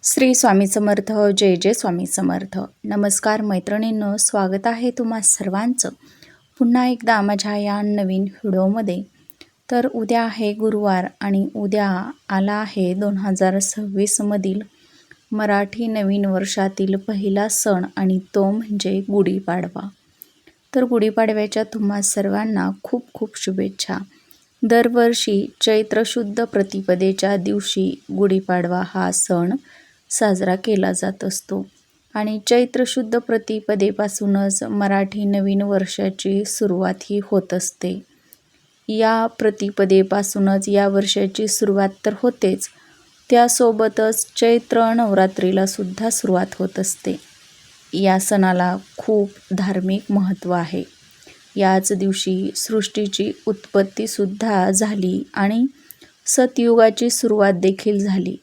श्री स्वामी समर्थ. जय जय स्वामी समर्थ. नमस्कार मैत्रिणींनो, स्वागत आहे तुम्हा सर्वांचं पुन्हा एकदा माझ्या या नवीन व्हिडिओमध्ये. तर उद्या आहे गुरुवार आणि उद्या आला आहे 2026 मधील मराठी नवीन वर्षातील पहिला सण आणि तो म्हणजे गुढीपाडवा. तर गुढीपाडव्याच्या तुम्हा सर्वांना खूप खूप शुभेच्छा. दरवर्षी चैत्र शुद्ध प्रतिपदेच्या दिवशी गुढीपाडवा हा सण साजरा केला जात असतो आणि चैत्र शुद्ध प्रतिपदेपासूनच मराठी नवीन वर्षाची सुरुवात ही होत असते. या प्रतिपदेपासूनच या वर्षाची सुरुवात तर होतेच, त्यासोबतच चैत्र नवरात्रीला सुद्धा सुरुवात होत असते. या सणाला खूप धार्मिक महत्त्व आहे. याच दिवशी सृष्टीची उत्पत्तीसुद्धा झाली आणि सतयुगाची सुरुवात देखील झाली.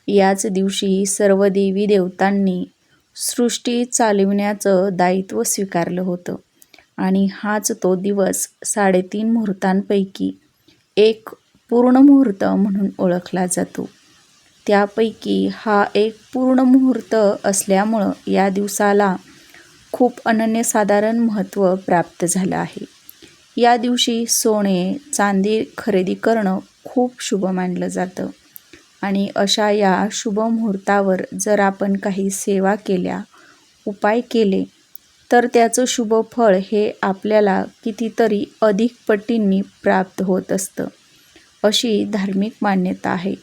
याच दिवशी सर्व देवी देवतांनी सृष्टी चालविण्याचं दायित्व स्वीकारलं होतं आणि हाच तो दिवस 3.5 मुहूर्तांपैकी एक पूर्ण मुहूर्त म्हणून ओळखला जातो. त्यापैकी हा एक पूर्ण मुहूर्त असल्यामुळं या दिवसाला खूप अनन्यसाधारण महत्त्व प्राप्त झालं आहे. या दिवशी सोने चांदी खरेदी करणं खूप शुभ मानलं जातं आणि अशा या शुभ मुहूर्तावर जर आपण काही सेवा केल्या, उपाय केले, तर त्याचं शुभ फळ हे आपल्याला कितीतरी अधिक पटींनी प्राप्त होत असतं, अशी धार्मिक मान्यता आहे.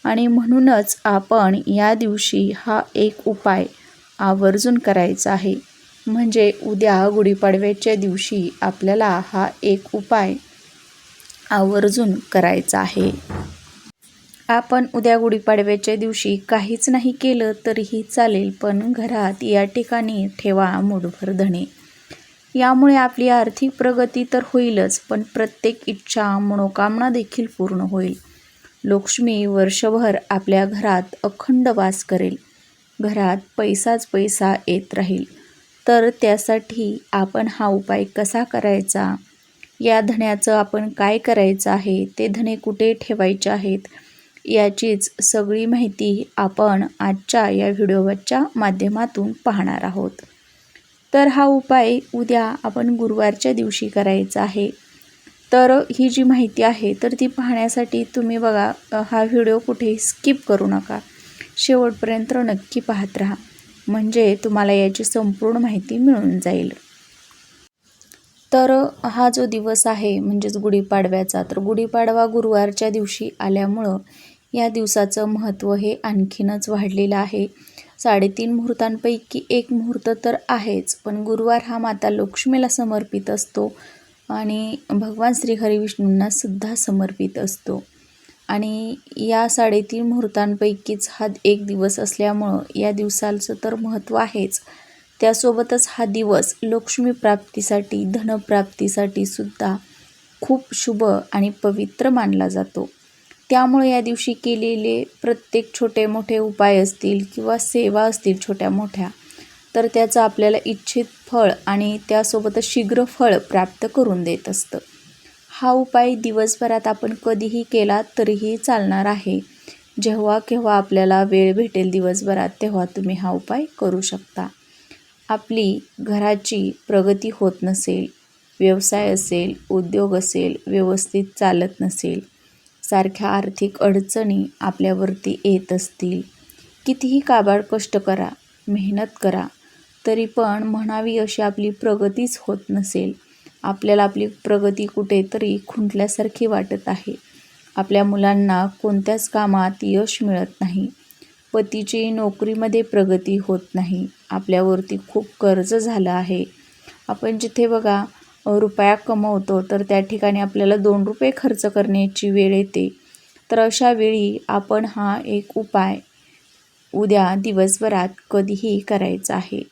आणि म्हणूनच आपण या दिवशी हा एक उपाय आवर्जून करायचा आहे. म्हणजे उद्या गुढीपाडव्याच्या दिवशी आपल्याला हा एक उपाय आवर्जून करायचा आहे. आपण उद्या गुढीपाडव्याच्या दिवशी काहीच नाही केलं तरीही चालेल, पण घरात या ठिकाणी ठेवा मूठभर धणे. यामुळे आपली आर्थिक प्रगती तर होईलच, पण प्रत्येक इच्छा मनोकामना देखील पूर्ण होईल. लक्ष्मी वर्षभर आपल्या घरात अखंड वास करेल. घरात पैसाच पैसा येत राहील. तर त्यासाठी आपण हा उपाय कसा करायचा, या धण्याचं आपण काय करायचं आहे, ते धणे कुठे ठेवायचे आहेत, याचीच सगळी माहिती आपण आजच्या या व्हिडिओच्या माध्यमातून पाहणार आहोत. तर हा उपाय उद्या आपण गुरुवारच्या दिवशी करायचा आहे. तर ही जी माहिती आहे तर ती पाहण्यासाठी तुम्ही बघा, हा व्हिडिओ कुठेही स्किप करू नका, शेवटपर्यंत नक्की पाहत राहा, म्हणजे तुम्हाला याची संपूर्ण माहिती मिळून जाईल. तर हा जो दिवस आहे म्हणजेच गुढीपाडव्याचा, तर गुढीपाडवा गुरुवारच्या दिवशी आल्यामुळं या दिवसाचं महत्त्व हे आणखीनच वाढलेलं आहे. 3.5 मुहूर्तांपैकी एक मुहूर्त तर आहेच, पण गुरुवार हा माता लक्ष्मीला समर्पित असतो आणि भगवान श्री हरिविष्णूंना सुद्धा समर्पित असतो. आणि या 3.5 मुहूर्तांपैकीच हा एक दिवस असल्यामुळं या दिवसाचं तर महत्त्व आहेच. त्यासोबतच हा दिवस लक्ष्मी प्राप्तीसाठी, धनप्राप्तीसाठी सुद्धा खूप शुभ आणि पवित्र मानला जातो. त्यामुळे या दिवशी केलेले प्रत्येक छोटे मोठे उपाय असतील किंवा सेवा असतील छोट्या मोठ्या, तर त्याचं आपल्याला इच्छित फळ आणि त्यासोबतच शीघ्र फळ प्राप्त करून देत असतं. हा उपाय दिवसभरात आपण कधीही केला तरीही चालणार आहे. जेव्हा केव्हा आपल्याला वेळ भेटेल दिवसभरात, तेव्हा तुम्ही हा उपाय करू शकता. आपली घराची प्रगती होत नसेल, व्यवसाय असेल, उद्योग असेल, व्यवस्थित चालत नसेल, सारख्या आर्थिक अडचणी आपल्यावरती येत असतील, कितीही काबाड कष्ट करा, मेहनत करा, तरी पण म्हणावी अशी आपली प्रगतीच होत नसेल, आपल्याला आपली प्रगती कुठेतरी खुंटल्यासारखी वाटत आहे, आपल्या मुलांना कोणत्याच कामात यश मिळत नाही, पतीची नोकरीमध्ये प्रगती होत नाही, आपल्यावरती खूप कर्ज झालं आहे, आपण जिथे बघा रुपया कमवतो तर त्या ठिकाणी आपल्याला 2 रुपये खर्च करण्याची वेळ येते. तर अशा वेळी आपण हा एक उपाय उद्या दिवसभरात कधीही करायचा आहे.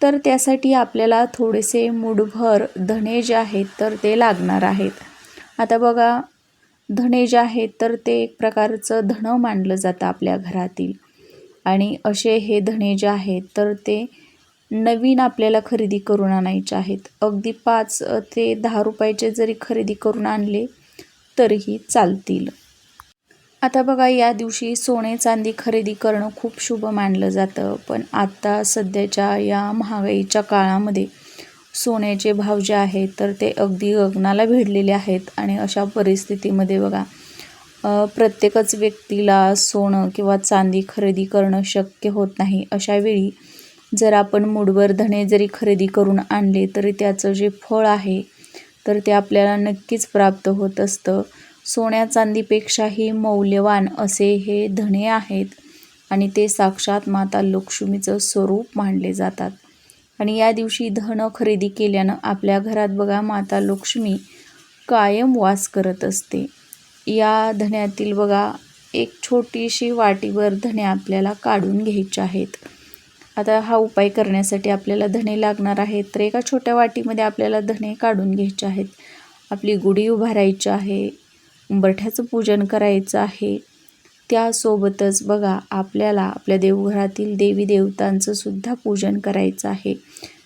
तर त्यासाठी आपल्याला थोडेसे मूठभर धणे जे आहेत तर ते लागणार आहेत. आता बघा, धणे जे आहेत तर ते एक प्रकारचं धनं मानलं जातं आपल्या घरातील आणि असे हे धणे जे आहेत तर ते नवीन आपल्याला खरेदी करून आणायचे आहेत. अगदी 5 ते 10 रुपयाचे जरी खरेदी करून आणले तरीही चालतील. आता बघा, या दिवशी सोने चांदी खरेदी करणं खूप शुभ मानलं जातं. पण आता सध्याच्या या महागाईच्या काळामध्ये सोन्याचे भाव जे आहेत तर ते अगदी गगनाला भिडलेले आहेत. आणि अशा परिस्थितीमध्ये बघा, प्रत्येकच व्यक्तीला सोनं किंवा चांदी खरेदी करणं शक्य होत नाही. अशा वेळी जर आपण मूठभर धने जरी खरेदी करून आणले तरी त्याचं जे फळ आहे तर ते आपल्याला नक्कीच प्राप्त होत असतं. सोन्या चांदीपेक्षाही मौल्यवान असे हे धने आहेत आणि ते साक्षात माता लक्ष्मीचं स्वरूप मानले जातात. आणि या दिवशी धन खरेदी केल्यानं आपल्या घरात बघा, माता लक्ष्मी कायम वास करत असते. या धन्यातील बघा, एक छोटीशी वाटीभर धने आपल्याला काढून घ्यायचे आहेत. आता हा उपाय करण्यासाठी आपल्याला धने लागणार आहेत. तर एका छोट्या वाटीमध्ये आपल्याला धने काढून घ्यायचे आहेत. आपली गुढी उभारायची आहे, उंबरठ्याचं पूजन करायचं आहे. त्यासोबतच बघा, आपल्याला आपल्या देवघरातील देवी देवतांचं सुद्धा पूजन करायचं आहे.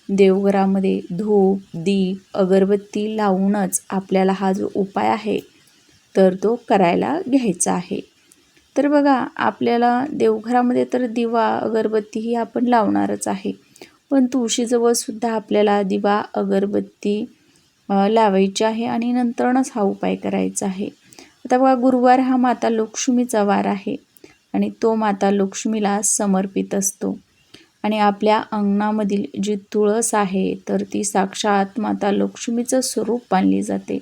देवघरामध्ये धूप, दीप, अगरबत्ती लावूनच आपल्याला हा जो उपाय आहे तर तो करायला घ्यायचा आहे. तर बघा, आपल्याला देवघरामध्ये तर दिवा अगरबत्ती ही आपण लावणारच आहे, पण तुळशीजवळ सुद्धा आपल्याला दिवा अगरबत्ती लावायची आहे आणि नंतरच हा उपाय करायचा आहे. आता बघा, गुरुवार हा माता लक्ष्मीचा वार आहे आणि तो माता लक्ष्मीला समर्पित असतो. आणि आपल्या अंगणामधील जी तुळस आहे तर ती साक्षात माता लक्ष्मीचं स्वरूप मानली जाते.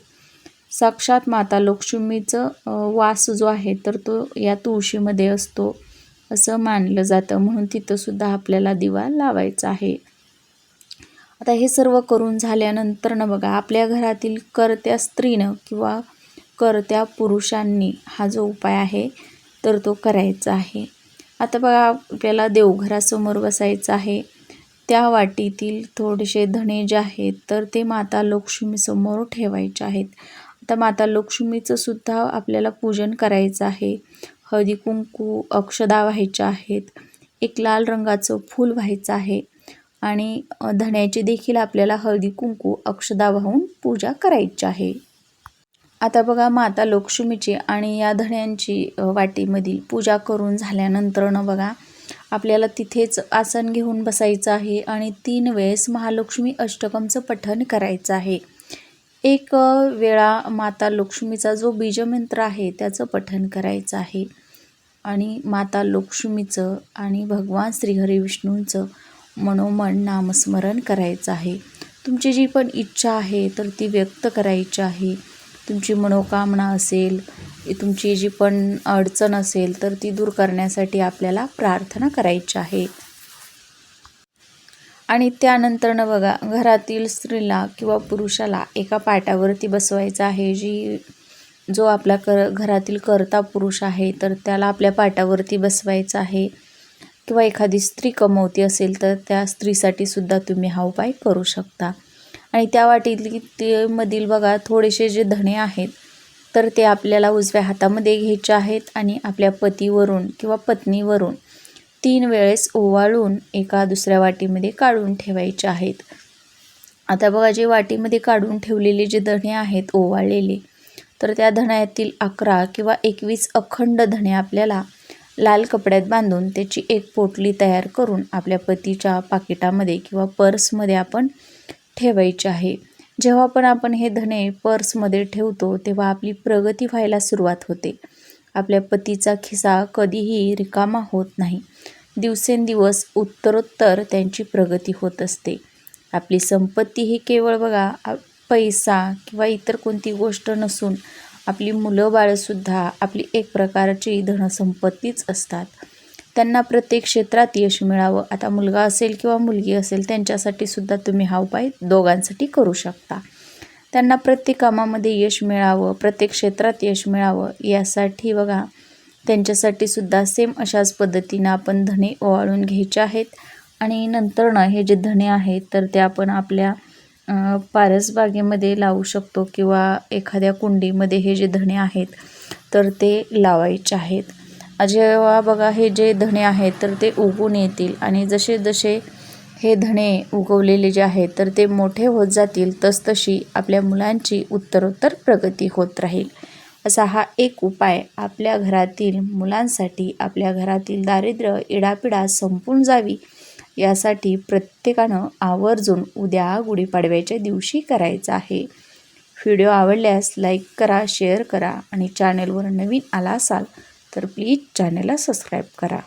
साक्षात माता लक्ष्मीचं वास जो आहे तर तो या तुळशीमध्ये असतो असं मानलं जातं. म्हणून तिथंसुद्धा आपल्याला दिवा लावायचा आहे. आता हे सर्व करून झाल्यानंतर बघा, आपल्या घरातील कर्त्या स्त्रीनं किंवा कर्त्या पुरुषांनी हा जो उपाय आहे तर तो करायचा आहे. आता बघा, आपल्याला देवघरासमोर बसायचं आहे. त्या वाटीतील थोडेसे धणे जे आहेत तर ते माता लक्ष्मीसमोर ठेवायचे आहेत. आता माता लक्ष्मीचं सुद्धा आपल्याला पूजन करायचं आहे. हळदी कुंकू अक्षदा व्हायच्या आहेत. एक लाल रंगाचं फूल व्हायचं आहे आणि धण्याची देखील आपल्याला हळदी कुंकू अक्षदा वाहून पूजा करायची आहे. आता बघा, माता लक्ष्मीची आणि या धण्यांची वाटीमधील पूजा करून झाल्यानंतर बघा, आपल्याला तिथेच आसन घेऊन बसायचं आहे आणि 3 वेळेस महालक्ष्मी अष्टकमचं पठण करायचं आहे. एक वेळा माता लक्ष्मीचा जो बीजमंत्र आहे त्याचं पठण करायचं आहे आणि माता लक्ष्मीचं आणि भगवान श्रीहरी विष्णूंचं मनोमन नामस्मरण करायचं आहे. तुमची जी पण इच्छा आहे तर ती व्यक्त करायची आहे. तुमची मनोकामना असेल, तुमची जी पण अडचण असेल तर ती दूर करण्यासाठी आपल्याला प्रार्थना करायची आहे. आणि त्यानंतर बघा, घरातील स्त्रीला किंवा पुरुषाला एका पाटावरती बसवायचं आहे. जो आपला घरातील कर्ता पुरुष आहे तर त्याला आपल्या पाटावरती बसवायचं आहे. किंवा एखादी स्त्री कमवती असेल तर त्या स्त्रीसाठी सुद्धा तुम्ही हा उपाय करू शकता. आणि त्या वाटीमधील बघा, थोडेसे जे धणे आहेत तर ते आपल्याला उजव्या हातामध्ये घ्यायचे आहेत आणि आपल्या पतीवरून किंवा पत्नीवरून 3 वेळेस ओवाळून एका दुसऱ्या वाटीमध्ये काढून ठेवायचे आहेत. आता बघा, जे वाटीमध्ये काढून ठेवलेले जे धणे आहेत ओवाळलेले तर त्या धण्यातील 11 किंवा 21 अखंड धणे आपल्याला लाल कपड्यात बांधून त्याची एक पोटली तयार करून आपल्या पतीच्या पाकिटामध्ये किंवा पर्समध्ये आपण ठेवायचे आहे. जेव्हा पण आपण हे धणे पर्समध्ये ठेवतो तेव्हा आपली प्रगती व्हायला सुरुवात होते. आपल्या पतीचा खिसा कधीही रिकामा होत नाही. दिवसेंदिवस उत्तरोत्तर त्यांची प्रगती होत असते. आपली संपत्ती ही केवळ बघा पैसा किंवा इतर कोणती गोष्ट नसून आपली मुलं बाळंसुद्धा आपली एक प्रकारची धनसंपत्तीच असतात. त्यांना प्रत्येक क्षेत्रात यश मिळावं. आता मुलगा असेल किंवा मुलगी असेल त्यांच्यासाठी सुद्धा तुम्ही हा उपाय दोघांसाठी करू शकता. त्यांना प्रत्येक कामामध्ये यश मिळावं, प्रत्येक क्षेत्रात यश मिळावं यासाठी बघा, त्यांच्यासाठी सुद्धा सेम अशाच पद्धतीनं आपण धणे ओवाळून घ्यायचे आहेत. आणि नंतर हे जे धणे आहेत तर ते आपण आपल्या परसबागेमध्ये लावू शकतो किंवा एखाद्या कुंडीमध्ये हे जे धणे आहेत तर ते लावायचे आहेत. जेव्हा बघा, हे जे धणे आहेत तर ते उगवून येतील आणि जसे जसे हे धणे उगवलेले जे आहेत तर ते मोठे होत जातील तसतशी आपल्या मुलांची उत्तरोत्तर प्रगती होत राहील. असा हा एक उपाय आपल्या घरातील मुलांसाठी, आपल्या घरातील दारिद्र्य, इडापिडा संपून जावी यासाठी प्रत्येकानं आवर्जून उद्या गुढीपाडव्याच्या दिवशी करायचा आहे. व्हिडिओ आवडल्यास लाईक करा, शेअर करा आणि चॅनलवर नवीन आला असाल तर प्लीज चॅनलला सबस्क्राईब करा.